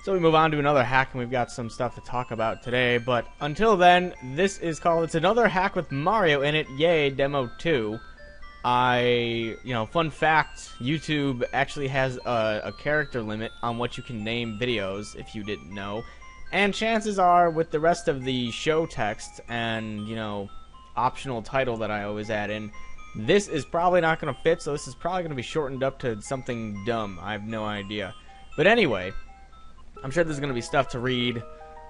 So we move on to another hack, and we've got some stuff to talk about today. But until then, this is called It's Another Hack with Mario in It. Yay, Demo 2. Fun fact, YouTube actually has a character limit on what you can name videos, if you didn't know. And chances are, with the rest of the show text and, optional title that I always add in, this is probably not going to fit, so this is probably going to be shortened up to something dumb. I have no idea. But anyway, I'm sure there's going to be stuff to read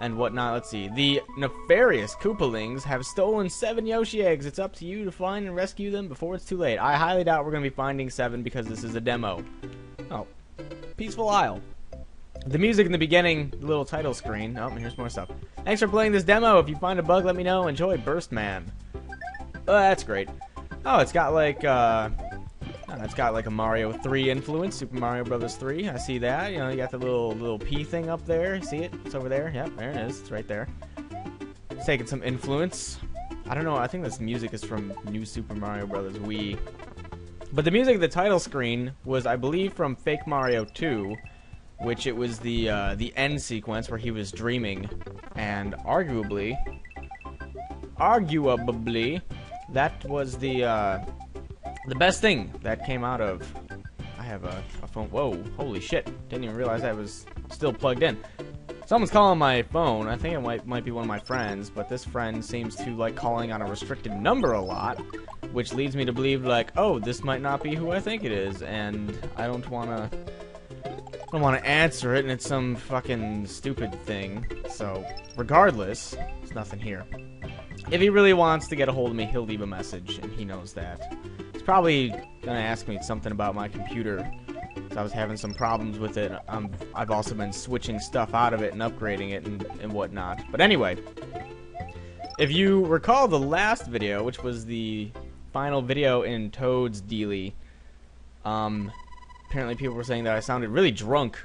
and whatnot. Let's see. The nefarious Koopalings have stolen 7 Yoshi eggs. It's up to you to find and rescue them before it's too late. I highly doubt we're going to be finding 7 because this is a demo. Oh, Peaceful Isle. The music in the beginning, the little title screen. Oh, and here's more stuff. Thanks for playing this demo. If you find a bug, let me know. Enjoy, Burst Man. Oh, that's great. Oh, it's got like a Mario 3 influence, Super Mario Brothers 3. I see that. You got the little P thing up there. See it? It's over there. Yep, there it is. It's right there. It's taking some influence. I don't know. I think this music is from New Super Mario Brothers Wii. But the music of the title screen was, I believe, from Fake Mario 2, which it was the end sequence where he was dreaming, and arguably, that was the best thing that came out of. I have a phone. Whoa, holy shit! Didn't even realize I was still plugged in. Someone's calling my phone. I think it might be one of my friends, but this friend seems to like calling on a restricted number a lot, which leads me to believe like, oh, this might not be who I think it is, and I don't want to answer it, and it's some fucking stupid thing. So, regardless, there's nothing here. If he really wants to get a hold of me, he'll leave a message, and he knows that. He's probably gonna ask me something about my computer, because I was having some problems with it. I've also been switching stuff out of it and upgrading it and whatnot. But anyway, if you recall the last video, which was the final video in Toad's Dealy, apparently people were saying that I sounded really drunk,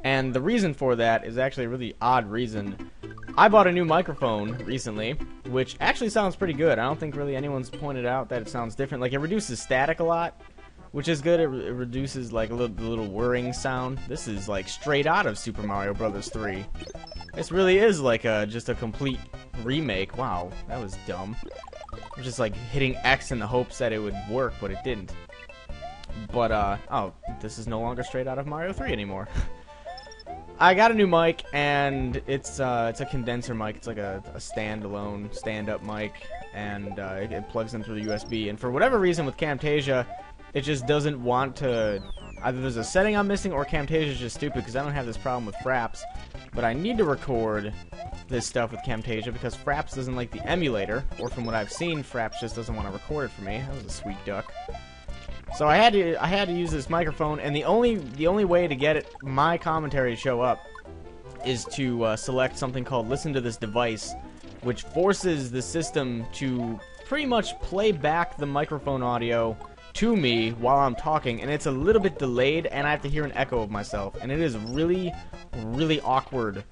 and the reason for that is actually a really odd reason. I bought a new microphone recently, which actually sounds pretty good. I don't think really anyone's pointed out that it sounds different. Like, it reduces static a lot, which is good. It reduces like a little whirring sound. This is like straight out of Super Mario Brothers 3. This really is like just a complete remake. Wow, that was dumb. I was just like hitting X in the hopes that it would work, but it didn't. But oh, this is no longer straight out of Mario 3 anymore. I got a new mic, and it's a condenser mic. It's like a standalone, stand-up mic, and it plugs in through the USB. And for whatever reason with Camtasia, it just doesn't want to. Either there's a setting I'm missing, or Camtasia is just stupid because I don't have this problem with Fraps. But I need to record this stuff with Camtasia because Fraps doesn't like the emulator, or from what I've seen, Fraps just doesn't want to record it for me. That was a sweet duck. So I had to use this microphone, and the only way to get my commentary to show up is to select something called Listen to This Device, which forces the system to pretty much play back the microphone audio to me while I'm talking, and it's a little bit delayed, and I have to hear an echo of myself, and it is really, really awkward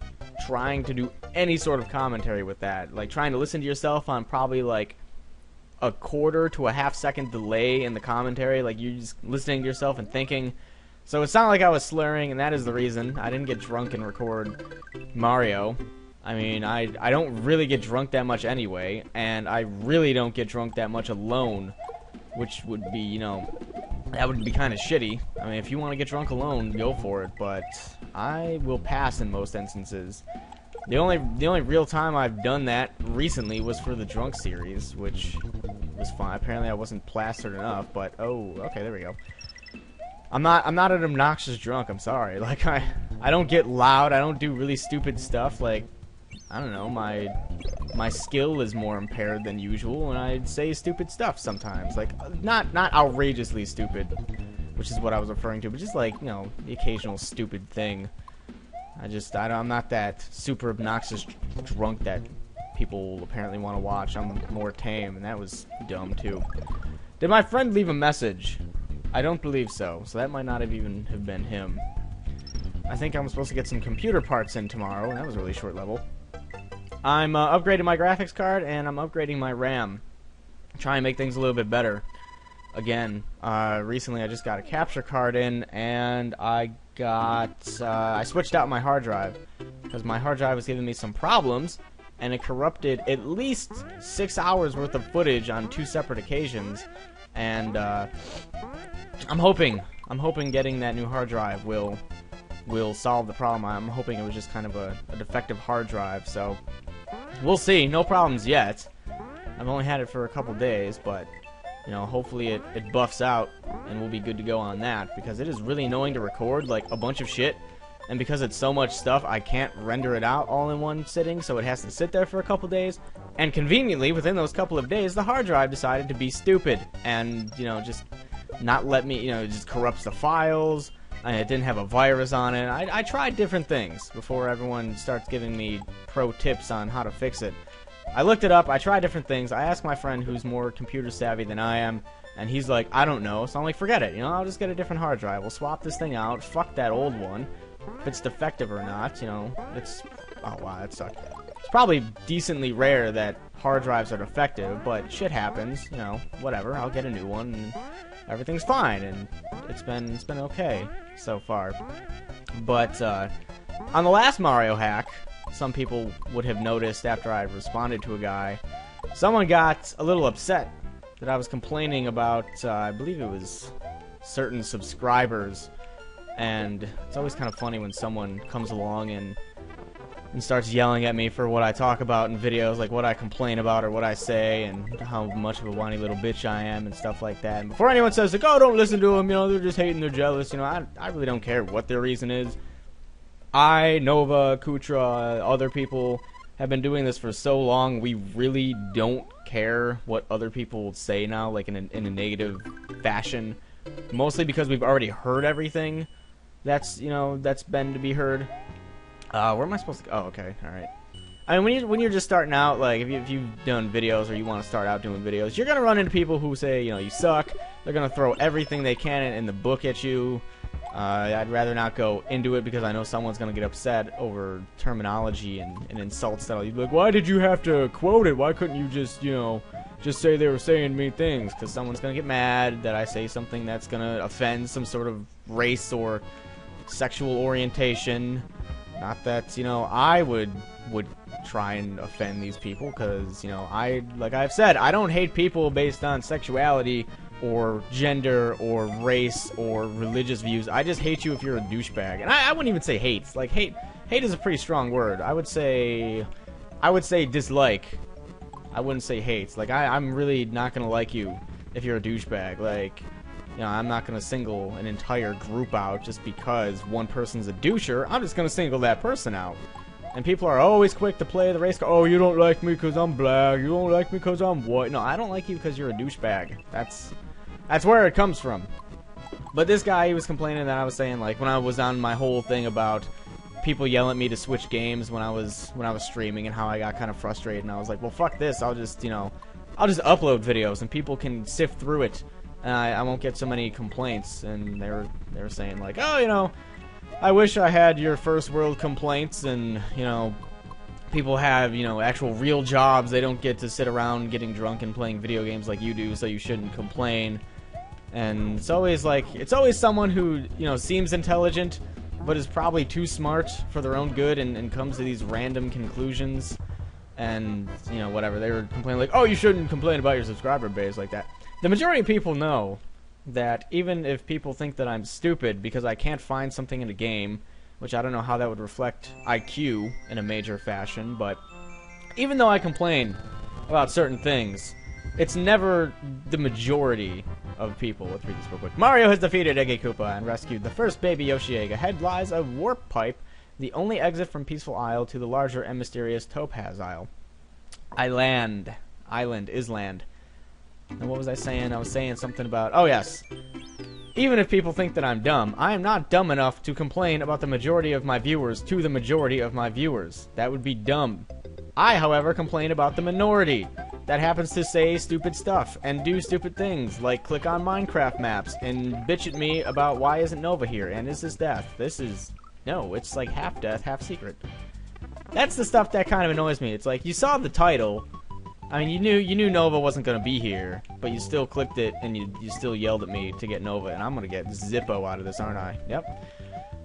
trying to do any sort of commentary with that. Like, trying to listen to yourself on probably like a quarter to a half-second delay in the commentary, like you're just listening to yourself and thinking. So it sounded like I was slurring, and that is the reason. I didn't get drunk and record Mario. I mean, I don't really get drunk that much anyway, and I really don't get drunk that much alone, which would be, that would be kind of shitty. I mean, if you want to get drunk alone, go for it, but I will pass in most instances. The only real time I've done that recently was for the drunk series, which was fine. Apparently I wasn't plastered enough, but oh, okay, there we go. I'm not an obnoxious drunk, I'm sorry. Like, I don't get loud, I don't do really stupid stuff. Like, I don't know, my skill is more impaired than usual, and I say stupid stuff sometimes. Like, not outrageously stupid, which is what I was referring to, but just like, the occasional stupid thing. I'm not that super obnoxious drunk that people apparently want to watch. I'm more tame, and that was dumb too. Did my friend leave a message? I don't believe so, so that might not have even have been him. I think I'm supposed to get some computer parts in tomorrow, and that was a really short level. I'm upgrading my graphics card, and I'm upgrading my RAM. Try and make things a little bit better. Again, recently I just got a capture card in, and I I switched out my hard drive because my hard drive was giving me some problems, and it corrupted at least 6 hours worth of footage on 2 separate occasions. And I'm hoping getting that new hard drive will solve the problem. I'm hoping it was just kind of a defective hard drive. So we'll see. No problems yet. I've only had it for a couple days, but you know, hopefully it buffs out and we'll be good to go on that, because it is really annoying to record like a bunch of shit, and because it's so much stuff, I can't render it out all in one sitting, so it has to sit there for a couple days. And conveniently, within those couple of days, the hard drive decided to be stupid and, you know, just not let me, you know, it just corrupts the files, and it didn't have a virus on it. I tried different things before everyone starts giving me pro tips on how to fix it. I looked it up, I tried different things, I asked my friend who's more computer savvy than I am, and he's like, I don't know, so I'm like, forget it, you know, I'll just get a different hard drive, we'll swap this thing out, fuck that old one, if it's defective or not, you know, it's, oh wow, that sucked. It's probably decently rare that hard drives are defective, but shit happens, you know, whatever, I'll get a new one, and everything's fine, and it's been okay so far. But, on the last Mario hack, some people would have noticed after I responded to a guy, someone got a little upset that I was complaining about, I believe it was certain subscribers, and it's always kind of funny when someone comes along and starts yelling at me for what I talk about in videos, like what I complain about or what I say, and how much of a whiny little bitch I am and stuff like that. And before anyone says, like, oh, don't listen to them, you know, they're just hating, they're jealous, you know, I really don't care what their reason is. I, Nova, Kutra, other people have been doing this for so long, we really don't care what other people say now, like in a negative fashion. Mostly because we've already heard everything that's, you know, that's been to be heard. Where am I supposed to go? Oh, okay, alright. I mean, when you're just starting out, like, if you've done videos or you want to start out doing videos, you're gonna run into people who say, you know, you suck. They're gonna throw everything they can in the book at you. I'd rather not go into it because I know someone's gonna get upset over terminology and insults that'll be like, why did you have to quote it? Why couldn't you just, you know, just say they were saying mean things? Because someone's gonna get mad that I say something that's gonna offend some sort of race or sexual orientation. Not that, you know, I would try and offend these people, because, you know, like I've said, I don't hate people based on sexuality or gender or race or religious views. I just hate you if you're a douchebag. And I wouldn't even say hate. Like, hate is a pretty strong word. I would say dislike. I wouldn't say hate. Like, I'm really not gonna like you if you're a douchebag. Like, you know, I'm not gonna single an entire group out just because one person's a doucher. I'm just gonna single that person out. And people are always quick to play the race card. Oh, you don't like me because I'm black. You don't like me because I'm white. No, I don't like you because you're a douchebag. That's where it comes from. But this guy, he was complaining that I was saying, like, when I was on my whole thing about people yelling at me to switch games when I was streaming, and how I got kind of frustrated, and I was like, well, fuck this. I'll just, you know, I'll just upload videos and people can sift through it, and I won't get so many complaints. And they were saying, like, oh, you know, I wish I had your first world complaints, and, you know, people have, you know, actual real jobs. They don't get to sit around getting drunk and playing video games like you do, so you shouldn't complain. And it's always like, it's always someone who, you know, seems intelligent but is probably too smart for their own good, and comes to these random conclusions. And, you know, whatever, they were complaining like, oh, you shouldn't complain about your subscriber base like that. The majority of people know that even if people think that I'm stupid because I can't find something in a game, which I don't know how that would reflect IQ in a major fashion, but even though I complain about certain things, it's never the majority of people. Let's read this real quick. Mario has defeated Eggy Koopa and rescued the first baby Yoshi Egg. Ahead lies a warp pipe, the only exit from Peaceful Isle to the larger and mysterious Topaz Isle. Island is land. And what was I saying? I was saying something about, oh yes, even if people think that I'm dumb, I am not dumb enough to complain about the majority of my viewers to the majority of my viewers. That would be dumb. I, however, complain about the minority that happens to say stupid stuff and do stupid things, like click on Minecraft maps and bitch at me about why isn't Nova here, and is this death? This is, no, it's like half death, half secret. That's the stuff that kind of annoys me. It's like, you saw the title, I mean, you knew Nova wasn't going to be here, but you still clicked it, and you still yelled at me to get Nova, and I'm going to get Zippo out of this, aren't I? Yep.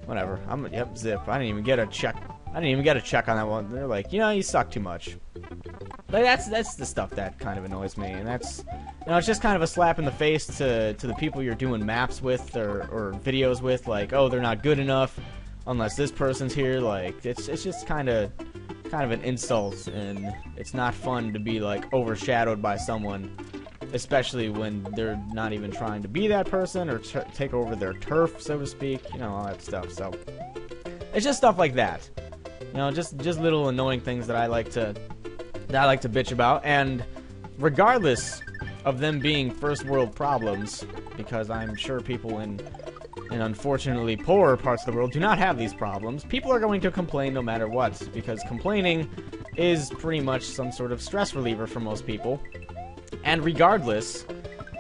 whatever. Yep, zip. I didn't even get a check. I didn't even get a check on that one. They're like, you know, you suck too much. Like, that's the stuff that kind of annoys me, and that's, you know, it's just kind of a slap in the face to the people you're doing maps with or videos with, like, oh, they're not good enough unless this person's here. Like, it's just kind of an insult, and it's not fun to be like overshadowed by someone, especially when they're not even trying to be that person or take over their turf, so to speak. You know, all that stuff. So it's just stuff like that. You know, just little annoying things that I like to bitch about, and regardless of them being first world problems, because I'm sure people in unfortunately poorer parts of the world do not have these problems, people are going to complain no matter what, because complaining is pretty much some sort of stress reliever for most people, and regardless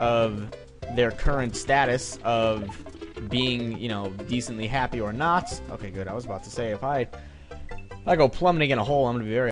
of their current status of being, you know, decently happy or not. Okay, good. I was about to say, if I go plummeting in a hole, I'm going to be very